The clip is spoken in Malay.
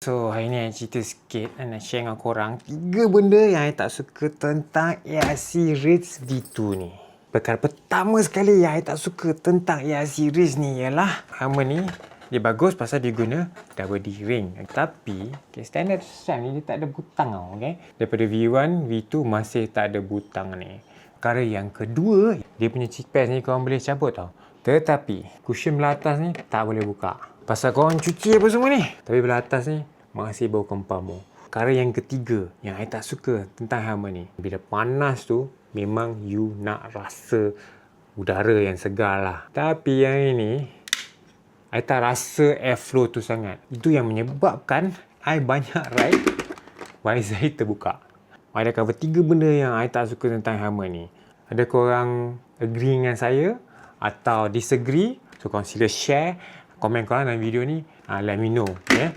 So, hari ni I cerita sikit. I nak share dengan korang 3 benda yang I tak suka tentang AI series V2 ni. Perkara pertama sekali yang I tak suka tentang AI series ni ialah hammer ni dia bagus pasal dia guna double D ring. Tapi, standard strap ni dia tak ada butang tau, okay? Daripada V1, V2 masih tak ada butang ni. Perkara yang kedua, dia punya cheek pads ni korang boleh cabut tau. Tetapi, cushion belah atas ni tak boleh buka. Pasal korang cuci apa semua ni. Tapi belah atas ni masih bau kempamo. Perkara yang ketiga yang I tak suka tentang hammer ni. Bila panas tu, memang you nak rasa udara yang segar lah. Tapi yang ini, I tak rasa airflow tu sangat. Itu yang menyebabkan I banyak ride visor terbuka. I dah cover 3 benda yang I tak suka tentang hammer ni. Ada korang agree dengan saya atau disagree? So korang sila share komen korang dalam video ni. Let me know. Okay?